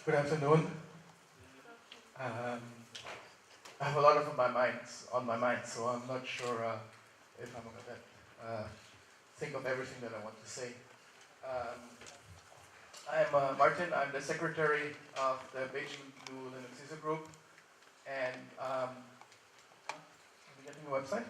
Good afternoon. I have a lot on my mind, so I'm not sure if I'm going to think of everything that I want to say. I'm Martin. I'm the secretary of the BeijingLUG Linux user group, and are we getting a website?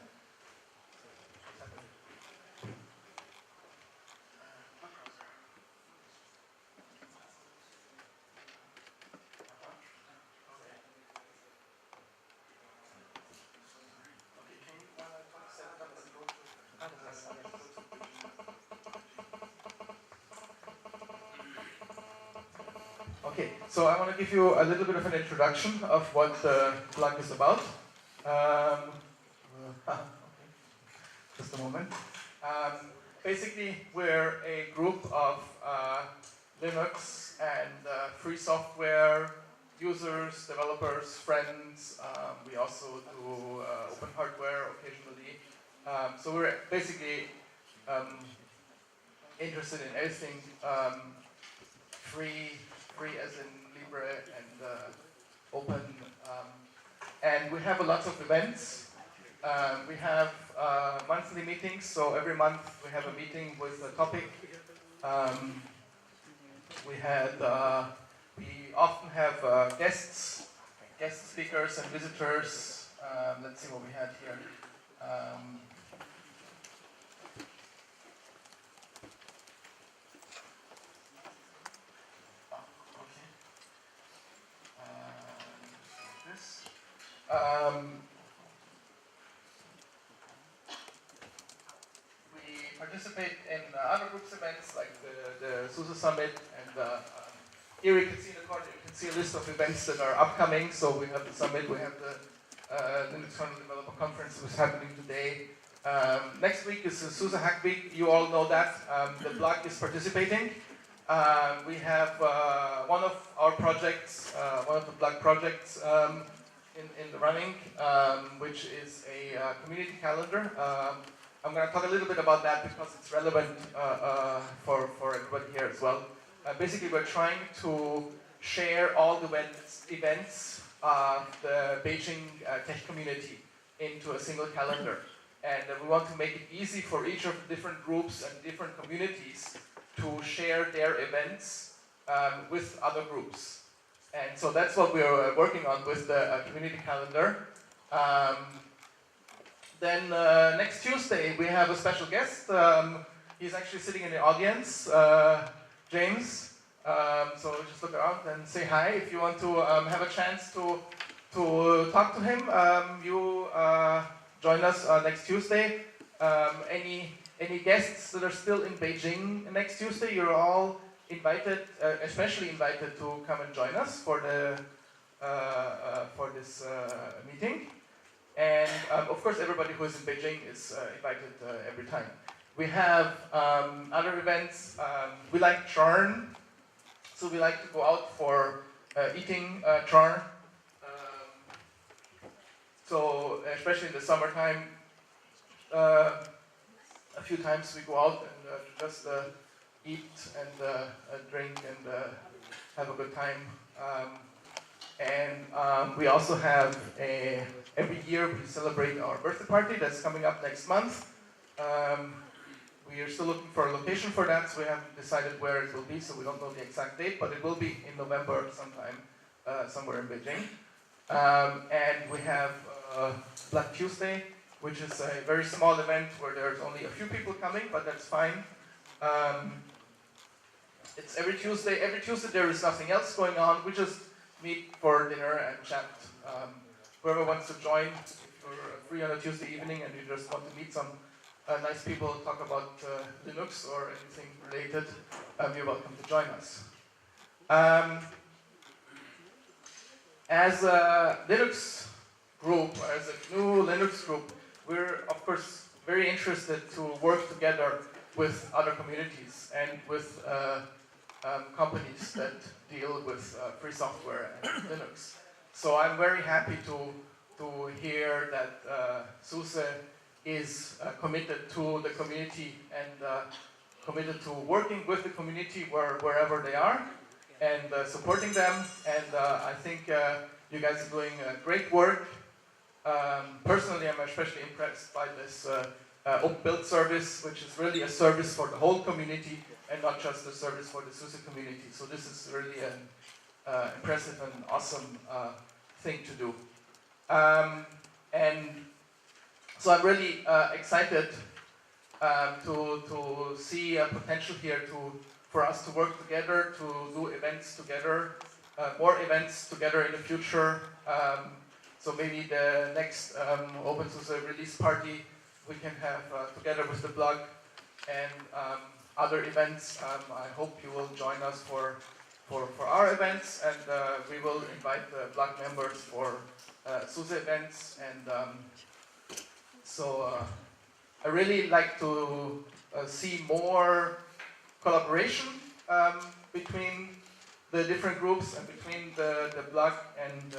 Okay, so I want to give you a little bit of an introduction of what the BeijingLUG is about. Okay. Just a moment. Basically, we're a group of Linux and free software users, developers, friends. We also do open hardware occasionally. So we're basically interested in everything free as in Libre and open. And we have lots of events. We have monthly meetings, so every month we have a meeting with a topic. We often have guest speakers and visitors. Let's see what we had here. We participate in other groups events like the SUSE Summit, and here you can see in the corner, you can see a list of events that are upcoming. So we have the summit, we have the Linux Kernel Developer Conference, which is happening today. Next week is the SUSE Hack Week. You all know that. The BeijingLUG is participating. We have one of our projects, one of the BeijingLUG projects in the running, which is a community calendar. I'm going to talk a little bit about that because it's relevant for everybody here as well. Basically, we're trying to share all the events of the Beijing tech community into a single calendar. And we want to make it easy for each of the different groups and different communities to share their events with other groups. And so that's what we're working on with the community calendar. Then next Tuesday we have a special guest. He's actually sitting in the audience, James. So just look around and say hi. If you want to have a chance to talk to him, you join us next Tuesday. Any guests that are still in Beijing next Tuesday, you're all invited, especially invited to come and join us for this meeting. And of course, everybody who is in Beijing is invited every time. We have other events. We like churn, so we like to go out for eating churn. So especially in the summertime, a few times we go out and just eat and drink and have a good time. And we also have every year we celebrate our birthday party that's coming up next month. We are still looking for a location for that, so we haven't decided where it will be, so we don't know the exact date, but it will be in November sometime, somewhere in Beijing. And we have Black Tuesday, which is a very small event where there's only a few people coming, but that's fine. It's every Tuesday. Every Tuesday there is nothing else going on. We just meet for dinner and chat. Whoever wants to join, if you're free on a Tuesday evening and you just want to meet some nice people, talk about Linux or anything related, you're welcome to join us. As a Linux group, as a new Linux group, we're of course very interested to work together with other communities and with companies that deal with free software and Linux. So I'm very happy to hear that SUSE is committed to the community and committed to working with the community wherever they are. and supporting them. And I think you guys are doing great work. Personally, I'm especially impressed by this open build service, which is really a service for the whole community and not just a service for the SUSE community. So this is really an impressive and awesome thing to do. And so I'm really excited to see a potential here for us to work together, to do events together, more events together in the future. So maybe the next OpenSUSE release party we can have together with the BeijingLUG and other events. I hope you will join us for our events, and we will invite the BeijingLUG members for SUSE events. And so I really like to see more collaboration between the different groups and between the BeijingLUG and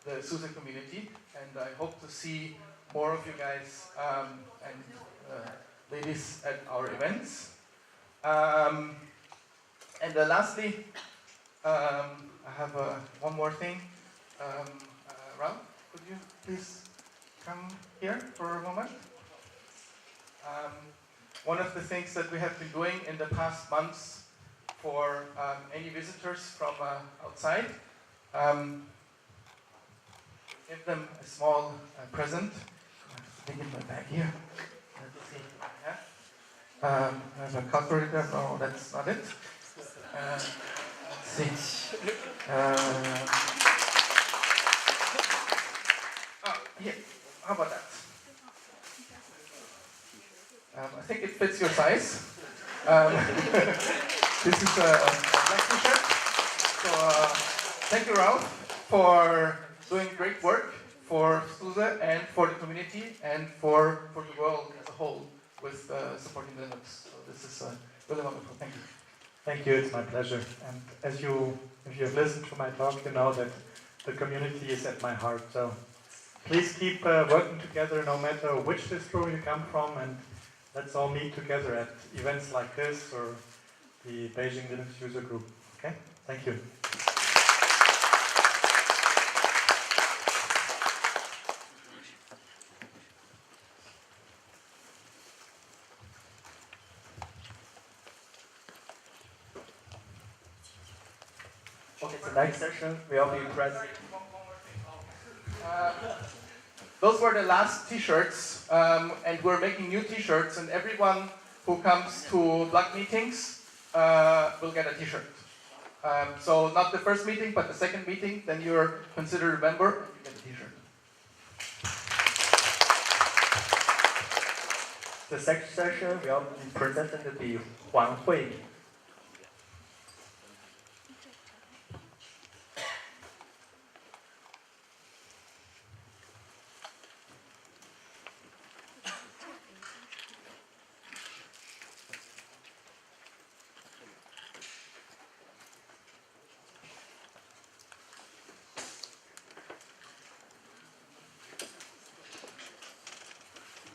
the SUSE community. And I hope to see more of you guys and ladies at our events. And lastly, I have one more thing. Ralph, could you please come here for a moment? One of the things that we have been doing in the past months for any visitors from outside, give them a small present. I have in my bag here. Let's see what I have. I have a calculator. No, that's not it. Let's see. Here. How about that? I think it fits your size. This is a black t-shirt. So thank you, Ralph, for doing great work for SUSE and for the community and for the world as a whole with supporting Linux. So this is really wonderful. Thank you. Thank you. It's my pleasure. And if you have listened to my talk, you know that the community is at my heart. So please keep working together, no matter which distro you come from, and let's all meet together at events like this or the Beijing Linux user group. Okay? Thank you. Okay, the next session will be present. Those were the last t-shirts, and we're making new t-shirts, and everyone who comes to BeijingLUG meetings will get a t-shirt. So not the first meeting, but the second meeting, then you're considered a member and you get a t-shirt. The second session will be presented by Huang Hui.